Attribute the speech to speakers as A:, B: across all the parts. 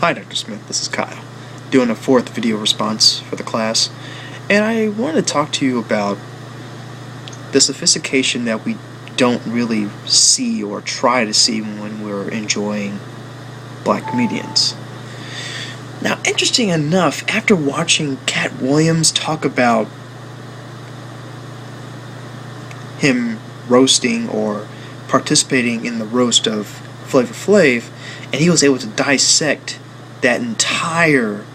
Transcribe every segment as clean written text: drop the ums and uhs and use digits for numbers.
A: Hi Dr. Smith, this is Kyle, doing a fourth video response for the class, and I wanted to talk to you about the sophistication that we don't really see or try to see when we're enjoying black comedians. Now, interesting enough, after watching Cat Williams talk about him roasting or participating in the roast of Flavor Flav, and he was able to dissect that entire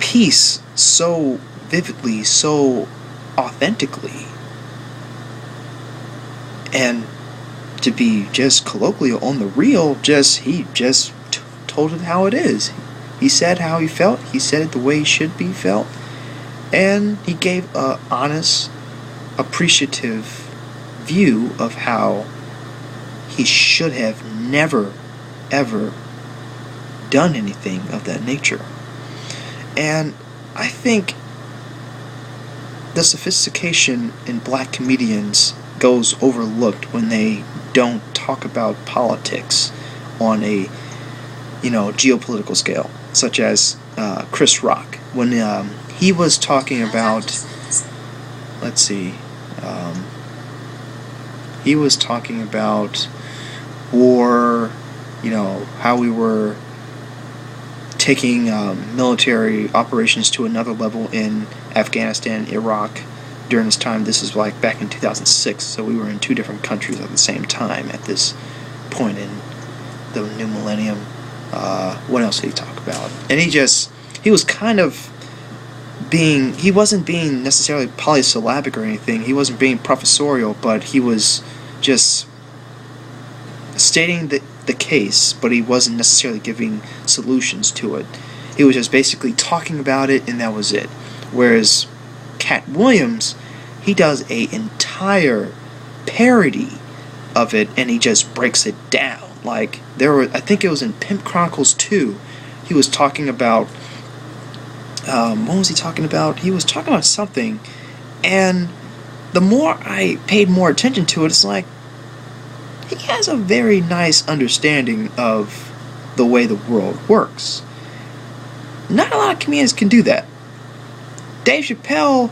A: piece so vividly, so authentically, and to be just colloquial on the real, he just told it how it is. He said how he felt, he said it the way it should be felt, and he gave a honest, appreciative view of how he should have never, ever done anything of that nature. And I think the sophistication in black comedians goes overlooked when they don't talk about politics on a geopolitical scale, such as Chris Rock, when he was talking about, he was talking about war, how we were taking military operations to another level in Afghanistan, Iraq during this time. This is like back in 2006, so we were in two different countries at the same time at this point in the new millennium. What else did he talk about? And he was kind of he wasn't being necessarily polysyllabic or anything, he wasn't being professorial, but he was just stating the case, but he wasn't necessarily giving solutions to it. He was just basically talking about it, and that was it. Whereas Cat Williams, he does a entire parody of it, and he just breaks it down. Like, I think it was in Pimp Chronicles 2, he was talking about, what was he talking about? He was talking about something, and the more I paid more attention to it, it's like, he has a very nice understanding of the way the world works. Not a lot of comedians can do that. Dave Chappelle,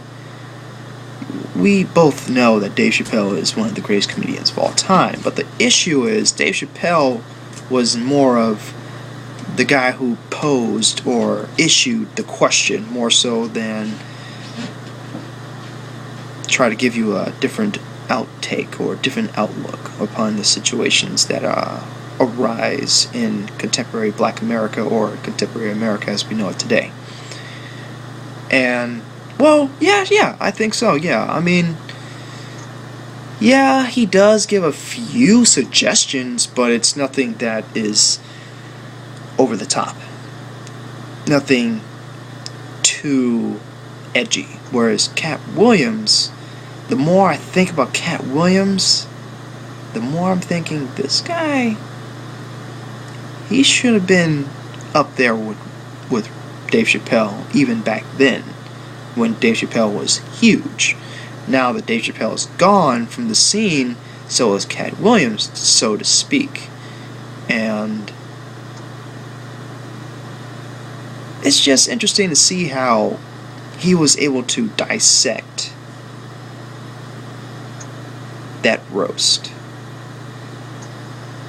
A: we both know that Dave Chappelle is one of the greatest comedians of all time, but the issue is Dave Chappelle was more of the guy who posed or issued the question more so than try to give you a different outtake or different outlook upon the situations that arise in contemporary black America or contemporary America as we know it today. And, well, yeah, I think so, yeah. I mean, yeah, he does give a few suggestions, but it's nothing that is over the top. Nothing too edgy. Whereas Cat Williams, the more I think about Cat Williams, the more I'm thinking, this guy, he should have been up there with Dave Chappelle even back then, when Dave Chappelle was huge. Now that Dave Chappelle is gone from the scene, so is Cat Williams, so to speak. And it's just interesting to see how he was able to dissect that roast,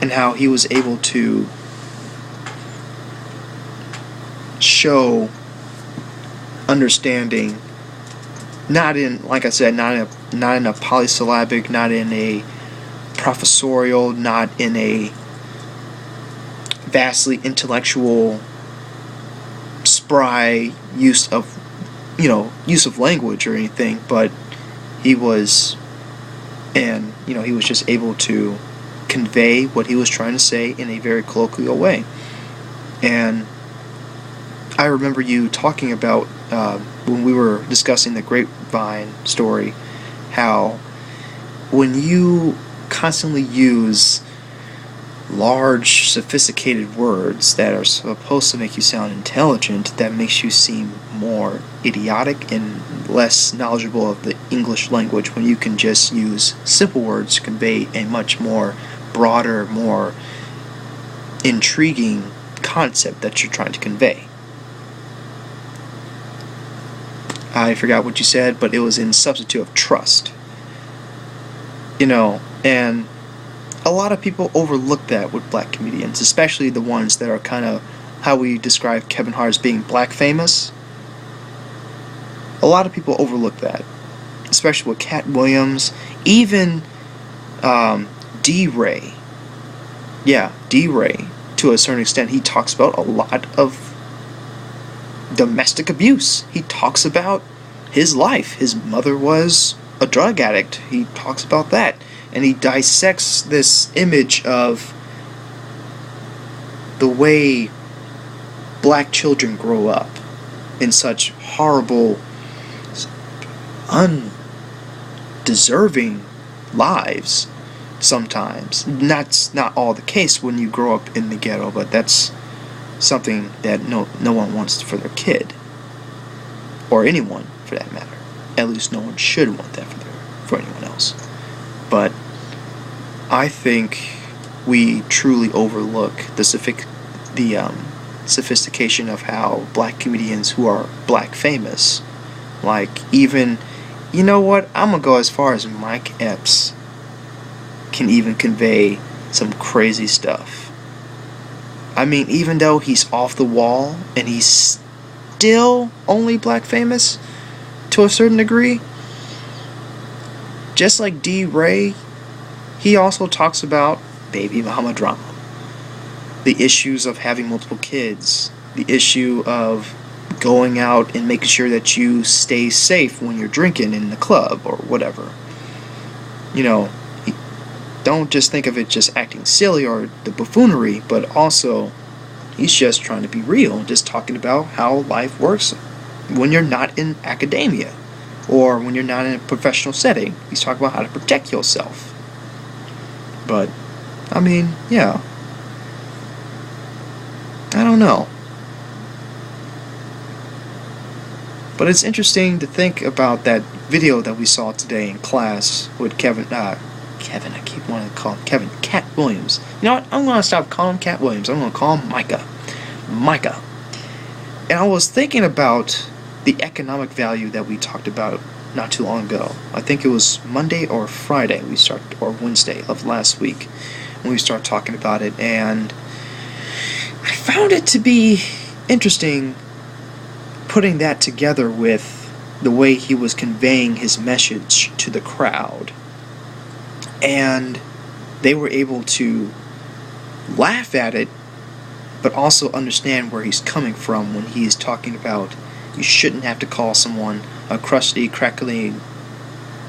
A: and how he was able to show understanding, not in, like I said, not in a polysyllabic, not in a professorial, not in a vastly intellectual, spry use of language or anything, but he was just able to convey what he was trying to say in a very colloquial way. And I remember you talking about, when we were discussing the Grapevine story, how when you constantly use large, sophisticated words that are supposed to make you sound intelligent, that makes you seem more idiotic and less knowledgeable of the English language, when you can just use simple words to convey a much more broader, more intriguing concept that you're trying to convey. I forgot what you said, but it was in substitute of trust. And a lot of people overlook that with black comedians, especially the ones that are kind of how we describe Kevin Hart as being black famous. A lot of people overlook that, especially with Cat Williams, even D-Ray. Yeah, D-Ray, to a certain extent, he talks about a lot of domestic abuse. He talks about his life. His mother was a drug addict. He talks about that. And he dissects this image of the way black children grow up in such horrible, undeserving lives sometimes. That's not all the case when you grow up in the ghetto, but that's something that no one wants for their kid, or anyone for that matter. At least no one should want that for anyone else. But I think we truly overlook the sophistication of how black comedians who are black famous, like even, you know what, I'm gonna go as far as Mike Epps can even convey some crazy stuff. I mean, even though he's off the wall and he's still only black famous to a certain degree, just like D-Ray, he also talks about baby mama drama, the issues of having multiple kids, the issue of going out and making sure that you stay safe when you're drinking in the club or whatever. Don't just think of it just acting silly or the buffoonery, but also he's just trying to be real, just talking about how life works when you're not in academia or when you're not in a professional setting. He's talking about how to protect yourself. But, I mean, yeah. I don't know. But it's interesting to think about that video that we saw today in class with Kevin, I keep wanting to call him Kevin, Cat Williams. You know what? I'm going to stop calling him Cat Williams. I'm going to call him Micah. And I was thinking about the economic value that we talked about not too long ago. I think it was Monday or Friday or Wednesday of last week when we started talking about it, and I found it to be interesting putting that together with the way he was conveying his message to the crowd. And they were able to laugh at it, but also understand where he's coming from when he's talking about you shouldn't have to call someone a crusty, crackly.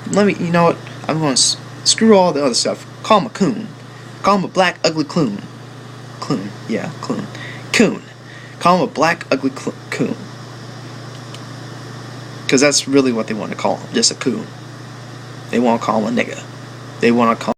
A: You know what? I'm going to screw all the other stuff. Call him a coon. Call him a black, ugly coon. Coon. Call him a black, ugly coon. Because that's really what they want to call him. Just a coon. They want to call him a nigga. They want to call